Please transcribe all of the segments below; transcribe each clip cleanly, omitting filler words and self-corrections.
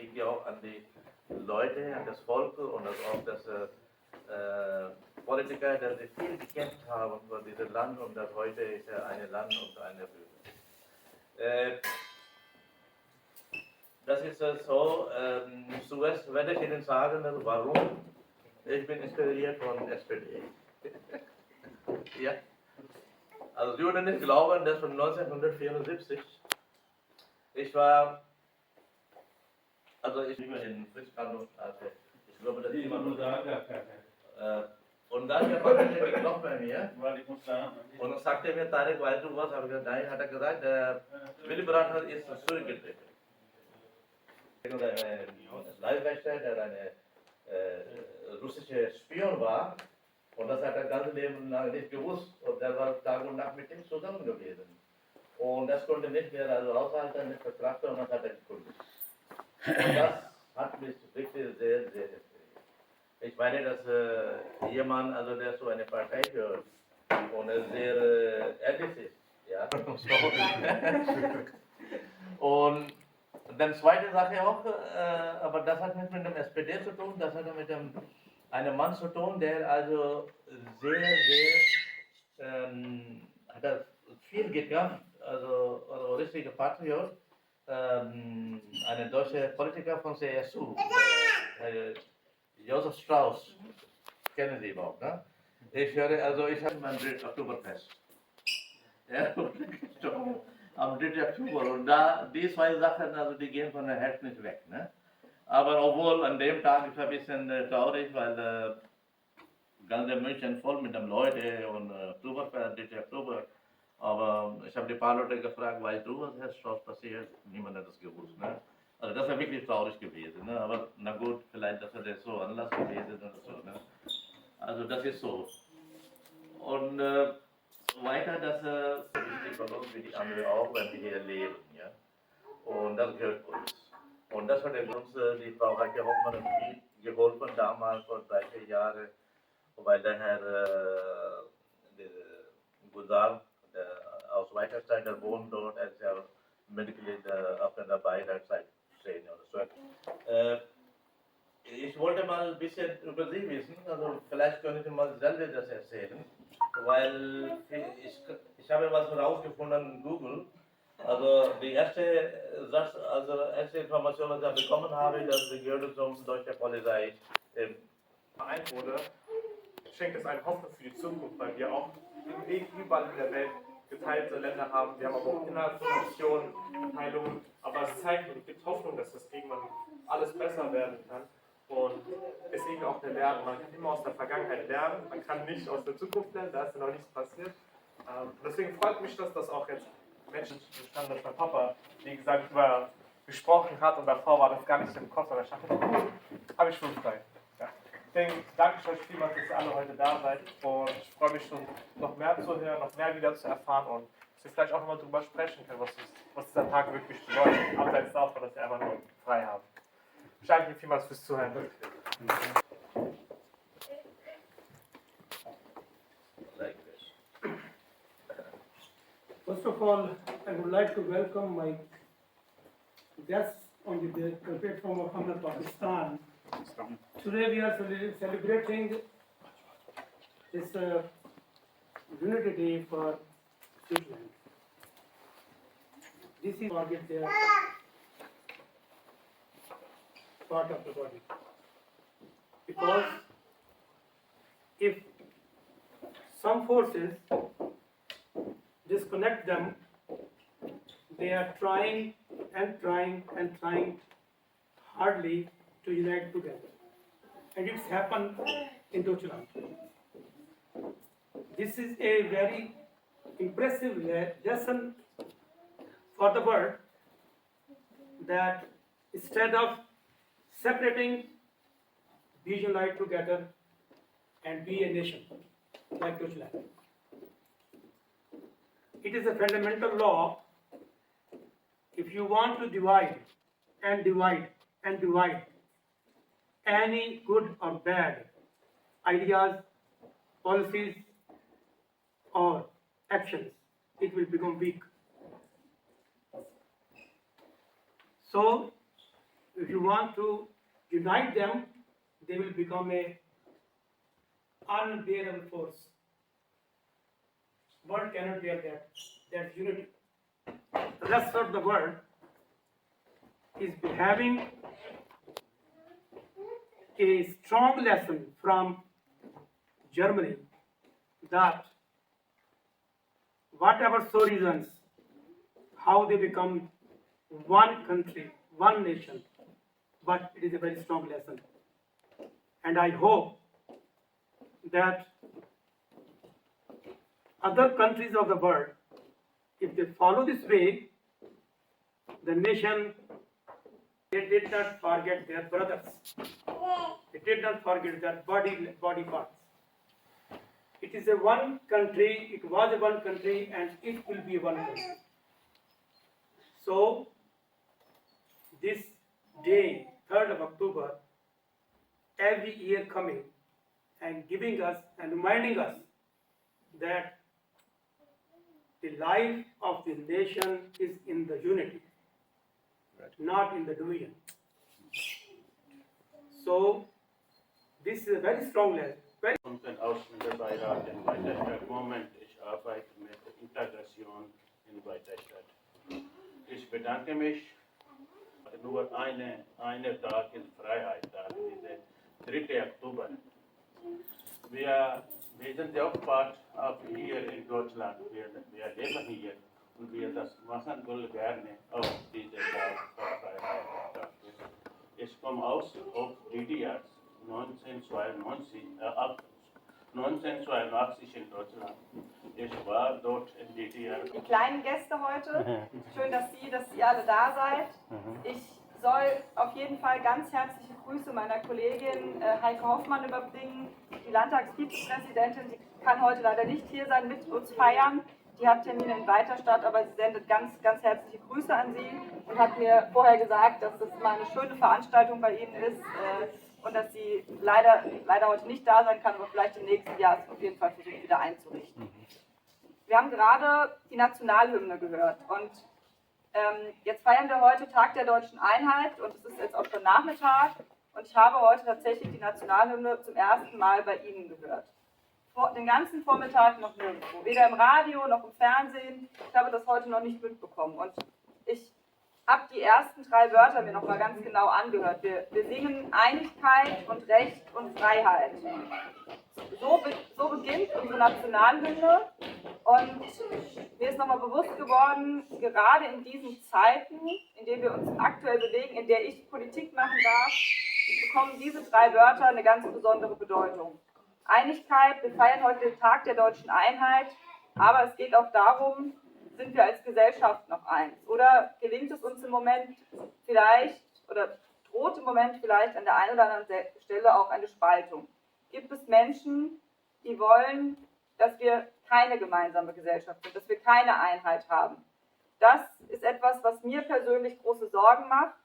liegt ja auch an die Leute, an das Volk und auch das Politiker, dass sie viel gekämpft haben für dieses Land und das heute ist ja ein Land und eine Bühne. Das ist so, zuerst werde ich Ihnen sagen, warum. Ich bin inspiriert von SPD. Ja. Also Sie würden nicht glauben, dass von 1974, ich war, also ich bin in Frischkandung, also ich glaube, das ist immer nur da. Und dann hat er geklopft bei mir und dann sagte er mir, Tarek, weißt du was, habe ich gesagt, nein, hat er gesagt, der Willy Brandt ist zurückgetreten. Eine Leibwächter, der eine russische Spion war, und das hat er das ganze Leben lang nicht gewusst, und der war Tag und Nacht mit ihm zusammen gewesen. Und das konnte nicht mehr also aushalten, nicht verkraften, und das hat er gekündigt. Und das hat mich wirklich sehr, sehr inspiriert. Ich meine, dass jemand, also der so eine Partei gehört und sehr ehrlich ist, ja. Und dann zweite Sache auch, aber das hat nicht mit dem SPD zu tun, das hat mit einem Mann zu tun, der also sehr, hat er viel gekämpft, also richtiger Patriot, ein deutscher Politiker von CSU, Josef Strauß, kennen Sie überhaupt, ne? Ich höre, also ich habe mein Oktoberfest. Ja, am 3. Oktober. Und da, die zwei Sachen, also die gehen von der Herz nicht weg. Ne? Aber obwohl an dem Tag ist es ein bisschen traurig, weil ganz München voll mit den Leuten und Oktoberfest, 3. Oktober. Aber ich habe die paar Leute gefragt, weißt du, was Herr Strauß passiert? Niemand hat das gewusst. Ne? Also das wäre wirklich traurig gewesen. Ne? Aber na gut, vielleicht das wäre so Anlass gewesen oder so. Ne? Also das ist so. Und weiter, das wichtig für uns wie die anderen auch, wenn wir hier leben. Ja? Und das gehört uns. Und das hat uns die Frau Heike Hoffmann viel geholfen damals vor 30 Jahren, weil der Herr Guzar aus Weiterstein, der wohnt dort, er ist ja Mitglied auf der Beiratszeit-Szene oder so. Ich wollte mal ein bisschen über Sie wissen, also vielleicht können Sie mal selber das erzählen, weil ich habe was herausgefunden in Google. Also die erste Information, die ich bekommen habe, dass Sie gehört zum deutschen Polizei. Vereint wurde, schenkt es eine Hoffnung für die Zukunft, weil wir auch überall in der Welt geteilte Länder haben. Wir haben aber auch innerhalb von Nationen Teilungen, aber es zeigt und es gibt Hoffnung, dass das irgendwann alles besser werden kann. Und deswegen auch der Lernen. Man kann immer aus der Vergangenheit lernen, man kann nicht aus der Zukunft lernen, da ist ja noch nichts passiert. Deswegen freut mich, dass das auch jetzt Menschen zustande, dass mein Papa, wie gesagt, darüber gesprochen hat und davor war das gar nicht im Kopf, aber ich dachte, habe ich schon frei. Ja. Deswegen danke ich euch vielmals, dass ihr alle heute da seid und ich freue mich schon, noch mehr zu hören, noch mehr wieder zu erfahren und dass wir vielleicht auch nochmal darüber sprechen können, was dieser Tag wirklich bedeutet, abseits davon, dass wir einfach nur frei haben. Ich danke Ihnen vielmals fürs Zuhören. First of all, I would like to welcome my guests on the platform of Hamna Pakistan. Today we are celebrating this Unity Day for Switzerland. This is target their part of the body. Because if some forces disconnect them, they are trying hardly to unite together. And it's happened in Deutschland. This is a very impressive lesson for the world that instead of separating, we unite together and be a nation like Deutschland. It is a fundamental law. If you want to divide and divide and divide any good or bad ideas, policies, or actions, it will become weak. So If you want to unite them, they will become a unbearable force. World cannot bear that unity. The rest of the world is having a strong lesson from Germany that whatever so reasons, how they become one country, one nation, but it is a very strong lesson. And I hope that other countries of the world, if they follow this way, the nation, they did not forget their brothers. They did not forget their body parts. It is a one country, it was a one country, and it will be a one country. So, this day, 3rd of October, every year coming and giving us and reminding us that the life of the nation is in the unity, not in the division. So, this is a very strong lesson. Unseren Ausländerbeirat in Weiterstadt. Moment, ich arbeite mit der Integration in Weiterstadt. Ich bedanke mich. Nur eine Tag ist Freiheit-Tag, dieser 3. Oktober. Wir sind ja auch Part hier in Deutschland. Wir leben hier und wir das machen wollen gerne auf diese Tag Freiheit-Tag. Ich komme aus DDR 1982 in Deutschland. Ich war dort in DDR. Die kleinen Gäste heute, schön, dass ihr alle da seid. Ich soll auf jeden Fall ganz herzliche Grüße meiner Kollegin Heike Hoffmann überbringen. Die Landtagsvizepräsidentin, die kann heute leider nicht hier sein, mit uns feiern. Die hat Termine in Weiterstadt, aber sie sendet ganz, ganz herzliche Grüße an Sie und hat mir vorher gesagt, dass das mal eine schöne Veranstaltung bei Ihnen ist und dass sie leider heute nicht da sein kann, aber vielleicht im nächsten Jahr es auf jeden Fall versucht wieder einzurichten. Wir haben gerade die Nationalhymne gehört und jetzt feiern wir heute Tag der Deutschen Einheit und es ist jetzt auch schon Nachmittag und ich habe heute tatsächlich die Nationalhymne zum ersten Mal bei Ihnen gehört. Den ganzen Vormittag noch nirgendwo, weder im Radio noch im Fernsehen. Ich habe das heute noch nicht mitbekommen und ich habe die ersten 3 Wörter mir noch mal ganz genau angehört. Wir singen Einigkeit und Recht und Freiheit. So beginnt unsere Nationalhymne und mir ist nochmal bewusst geworden, gerade in diesen Zeiten, in denen wir uns aktuell bewegen, in der ich Politik machen darf, bekommen diese 3 Wörter eine ganz besondere Bedeutung. Einigkeit, wir feiern heute den Tag der Deutschen Einheit, aber es geht auch darum, sind wir als Gesellschaft noch eins? Oder gelingt es uns im Moment vielleicht, oder droht im Moment vielleicht an der einen oder anderen Stelle auch eine Spaltung? Gibt es Menschen, die wollen, dass wir keine gemeinsame Gesellschaft sind, dass wir keine Einheit haben? Das ist etwas, was mir persönlich große Sorgen macht,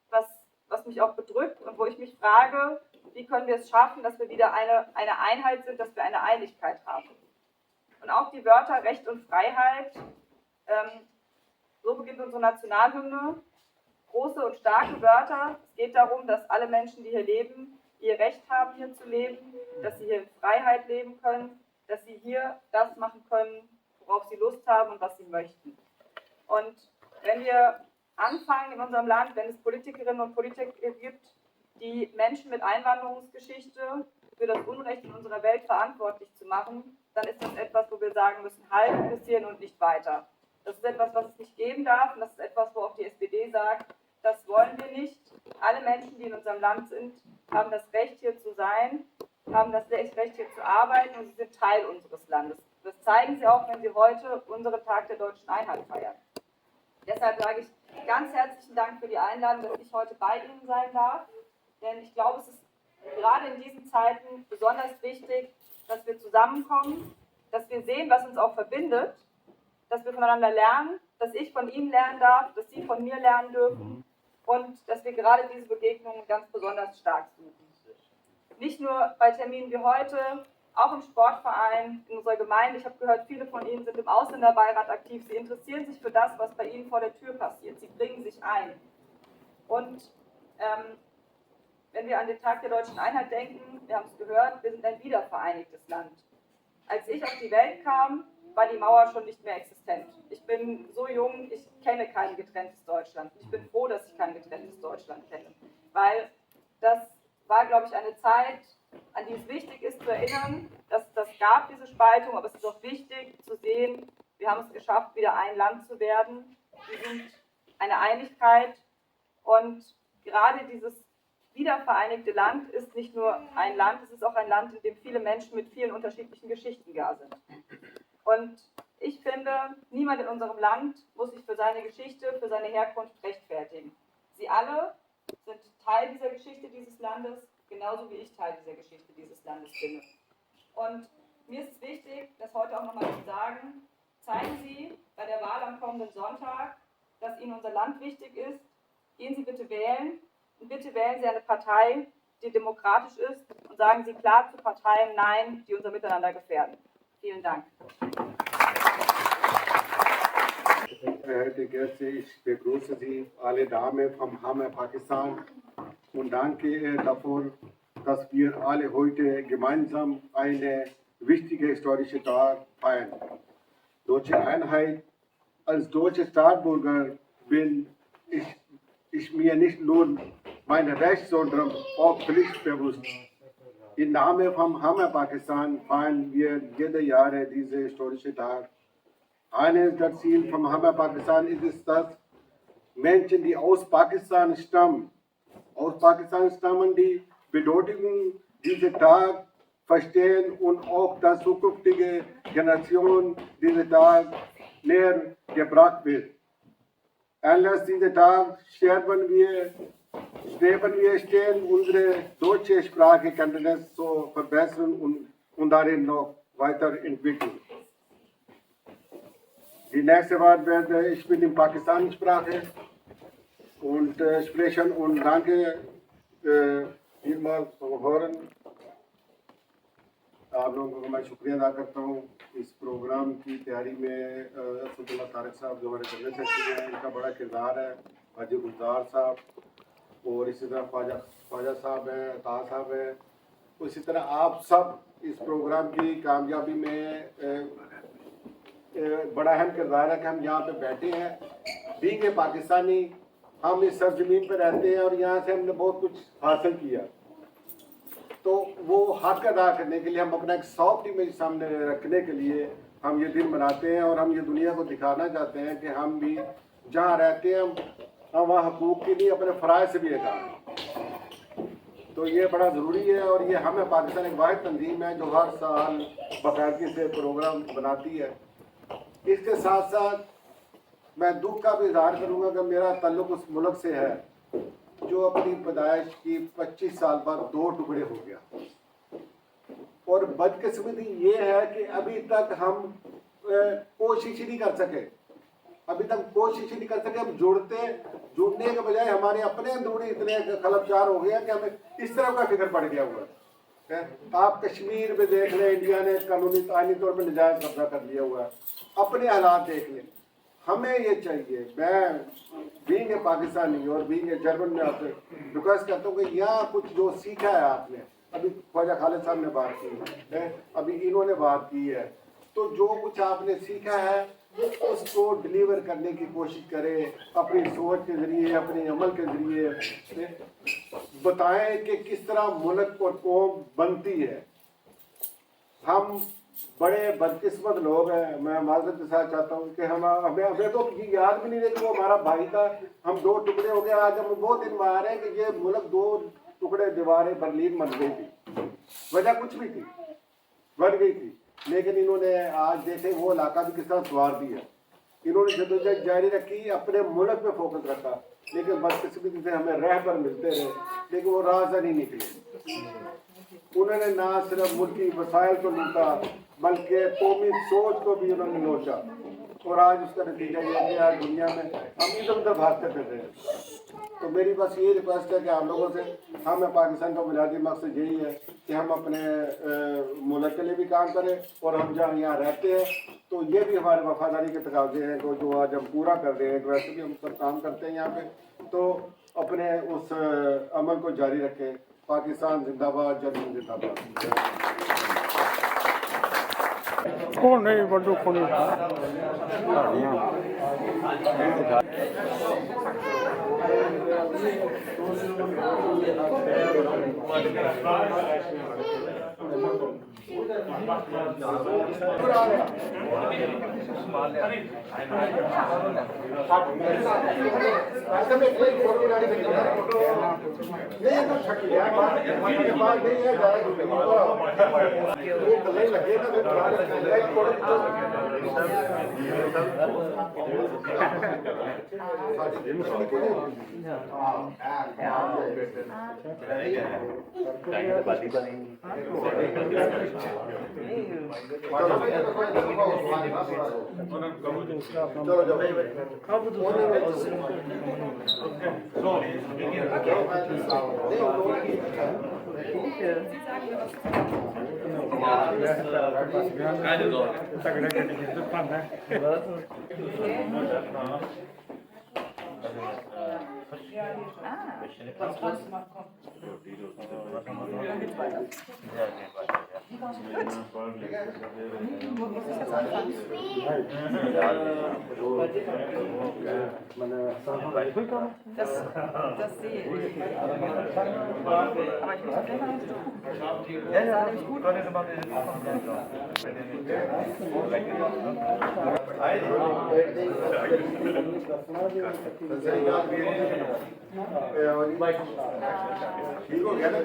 was mich auch bedrückt und wo ich mich frage, wie können wir es schaffen, dass wir wieder eine Einheit sind, dass wir eine Einigkeit haben. Und auch die Wörter Recht und Freiheit, so beginnt unsere Nationalhymne, große und starke Wörter. Es geht darum, dass alle Menschen, die hier leben, ihr Recht haben, hier zu leben, dass sie hier in Freiheit leben können, dass sie hier das machen können, worauf sie Lust haben und was sie möchten. Und wenn wir anfangen in unserem Land, wenn es Politikerinnen und Politiker gibt, die Menschen mit Einwanderungsgeschichte für das Unrecht in unserer Welt verantwortlich zu machen, dann ist das etwas, wo wir sagen müssen, halt, bis hierhin und nicht weiter. Das ist etwas, was es nicht geben darf und das ist etwas, wo auch die SPD sagt, das wollen wir nicht. Alle Menschen, die in unserem Land sind, haben das Recht, hier zu sein, haben das Recht, hier zu arbeiten und sie sind Teil unseres Landes. Das zeigen sie auch, wenn sie heute unseren Tag der Deutschen Einheit feiern. Deshalb sage ich ganz herzlichen Dank für die Einladung, dass ich heute bei Ihnen sein darf. Denn ich glaube, es ist gerade in diesen Zeiten besonders wichtig, dass wir zusammenkommen, dass wir sehen, was uns auch verbindet, dass wir voneinander lernen, dass ich von Ihnen lernen darf, dass Sie von mir lernen dürfen und dass wir gerade diese Begegnungen ganz besonders stark suchen. Nicht nur bei Terminen wie heute, auch im Sportverein, in unserer Gemeinde. Ich habe gehört, viele von Ihnen sind im Ausländerbeirat aktiv. Sie interessieren sich für das, was bei Ihnen vor der Tür passiert. Sie bringen sich ein. Und Wenn wir an den Tag der deutschen Einheit denken, wir haben es gehört, wir sind ein wiedervereinigtes Land. Als ich auf die Welt kam, war die Mauer schon nicht mehr existent. Ich bin so jung, ich kenne kein getrenntes Deutschland. Ich bin froh, dass ich kein getrenntes Deutschland kenne, weil das war, glaube ich, eine Zeit, an die es wichtig ist zu erinnern, dass das gab, diese Spaltung, aber es ist auch wichtig zu sehen, wir haben es geschafft, wieder ein Land zu werden. Wir sind eine Einigkeit und gerade dieses wiedervereinigte Land ist nicht nur ein Land, es ist auch ein Land, in dem viele Menschen mit vielen unterschiedlichen Geschichten da sind. Und ich finde, niemand in unserem Land muss sich für seine Geschichte, für seine Herkunft rechtfertigen. Sie alle sind Teil dieser Geschichte dieses Landes, genauso wie ich Teil dieser Geschichte dieses Landes bin. Und mir ist es wichtig, das heute auch nochmal zu sagen, zeigen Sie bei der Wahl am kommenden Sonntag, dass Ihnen unser Land wichtig ist. Gehen Sie bitte wählen und bitte wählen Sie eine Partei, die demokratisch ist und sagen Sie klar zu Parteien Nein, die unser Miteinander gefährden. Vielen Dank. Verehrte Gäste, ich begrüße Sie alle Damen vom Hammer Pakistan und danke dafür, dass wir alle heute gemeinsam eine wichtige historische Tag feiern. Deutsche Einheit. Als deutscher Staatsbürger bin ich mir nicht nur mein Recht, sondern auch Pflicht bewusst. Im Namen vom Hammer Pakistan feiern wir jede Jahre diese historische Tag. Eines der Ziele vom Hammer Pakistan ist es, dass Menschen, die aus Pakistan stammen, die Bedeutung dieser Tag verstehen und auch der zukünftige Generation dieser Tag näher gebracht wird. Anlass dieser Tag streben wir stehen, unsere deutsche Sprachkenntnis zu verbessern und darin noch weiterentwickeln. Die nächste Wort werde ich bin in Pakistani-Sprache und sprechen und danke vielmals für Hören. आप लोगों को मैं शुक्रिया अदा करता हूँ इस प्रोग्राम की तैयारी में असदुल्ला तारिक साहब जो हमारे करने सकते हैं इनका बड़ा किरदार है हाजी गुलजार साहब और इसी तरह ख्वाजा साहब हैं अता साहब हैं इसी तरह आप सब इस प्रोग्राम की कामयाबी में बड़ा अहम किरदार है कि हम यहाँ पे बैठे हैं बीइंग पाकिस्तानी हम इस सरजमीन पर रहते हैं और यहाँ से हमने बहुत कुछ हासिल किया तो वो हक अदा करने के लिए हम अपना एक सॉफ्ट इमेज सामने रखने के लिए हम ये दिन मनाते हैं और हम ये दुनिया को दिखाना चाहते हैं कि हम भी जहाँ रहते हैं हम वहाँ हकूक़ के लिए अपने फ़राइज़ से भी अदा हैं। तो ये बड़ा ज़रूरी है और ये हमें पाकिस्तान एक वाहिद तंजीम है जो हर साल बाकायदगी से प्रोग्राम बनाती है। इसके साथ साथ मैं दुख का भी इजहार करूँगा कि मेरा ताल्लुक़ उस मुल्क से है जो अपनी पैदाइश की 25 साल बाद दो टुकड़े हो गया और बदकिस्मती ये है कि अभी तक हम कोशिश ही नहीं कर सके हम जुड़ने के बजाय हमारे अपने अंदरूनी इतने खलबचार हो गया कि हमें इस तरह का फिक्र पड़ गया हुआ है। आप कश्मीर में देख लें इंडिया ने कानूनी आईनी तौर पर नजायज कब्जा कर लिया हुआ है, अपने हालात देख लें। हमें ये चाहिए, मैं बीइंग ए पाकिस्तानी और बीइंग ए जर्मन में आपसे रिक्वेस्ट करता हूँ कि यहाँ कुछ जो सीखा है आपने, अभी ख्वाजा खालिद साहब ने बात की है, अभी इन्होंने बात की है, तो जो कुछ आपने सीखा है उसको डिलीवर करने की कोशिश करें, अपनी सोच के ज़रिए, अपने अमल के ज़रिए बताएं कि किस तरह मुल्क और कौम बनती है। हम बड़े बदकिस्मत लोग हैं, मैं माज़रत के साथ चाहता हूँ कि हमें तो याद भी नहीं रहे कि वो हमारा भाई था, हम दो टुकड़े हो गए। आज हम वो दिन मना रहे हैं कि ये मुल्क दो टुकड़े दीवारें बर्लिन बन गई थी, वजह कुछ भी थी, बन गई थी, लेकिन इन्होंने आज देखे वो इलाका भी किस तरह सवार दिया। इन्होंने जदोजहद जारी रखी, अपने मुल्क पे फोकस रखा, लेकिन बदकिस्मती से हमें रहबर मिलते रहे, लेकिन वो राह से नहीं निकले। उन्होंने ना सिर्फ मुल्की वसाइल को लूटा बल्कि कौमी सोच को भी उन्होंने नोचा और आज उसका नतीजा ये है कि आज दुनिया में हम इधर उधर भागते फिरते हैं। तो मेरी बस ये रिक्वेस्ट है कि आप लोगों से, हमें पाकिस्तान का बुनियादी मकसद यही है कि हम अपने मुल्क के लिए भी काम करें और हम जहाँ यहाँ रहते हैं तो ये भी हमारे वफादारी के तकाजे हैं जो आज हम पूरा कर रहे हैं। वैसे भी हम सब काम करते हैं यहाँ पे, तो अपने उस अमल को जारी रखें। पाकिस्तान जिंदाबाद, जर्मन जिंदाबाद। कौन नहीं बड़ू कौन Das sehe ich. Aber ich muss auf jeden Fall nicht tun. Das sah nämlich gut aus. ठीक हो गया ना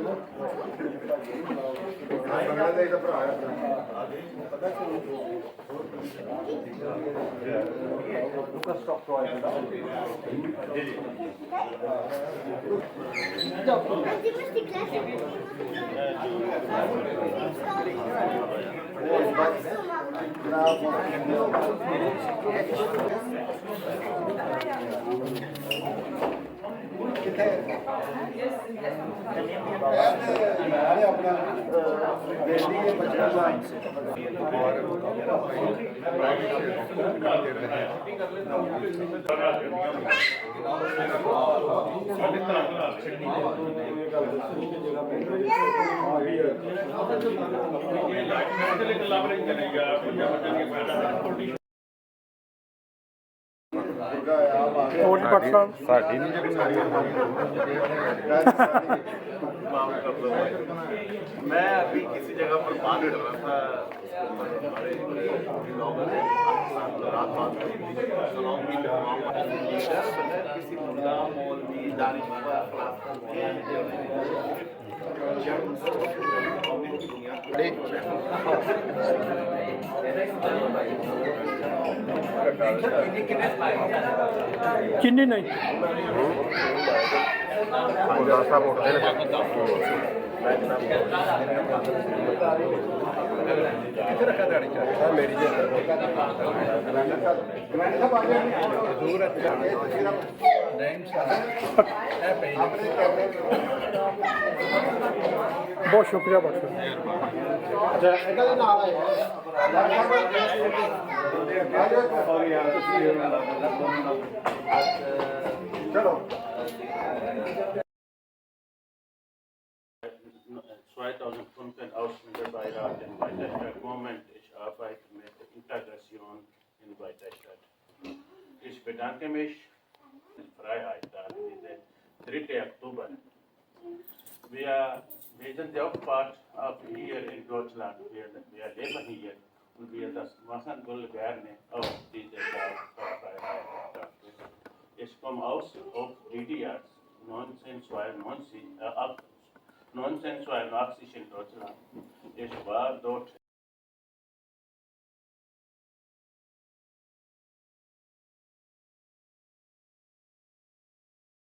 और पाकिस्तान साड़ी नहीं माफ कर दो भाई। मैं अभी किसी जगह पर बात कर रहा था, हमारे लोगों ने रात बात करी थी, सलाम की लीडर किसी मुल्ला मौलवी दानिशवर चीनी नहीं बहुत शुक्रिया बहुत चलो 2015 Ausländer Beirat in Weiterstadt Moment. Ich arbeite mit Integration in Weiterstadt. Ich bedanke mich für die Freiheit, da diese 3. Oktober. Wir sind ja auch Part of hier in Deutschland. Wir leben hier und wir das machen wollen gerne auf diese Freiheit. Ich komme aus DDR 1982 in Deutschland. Ich war dort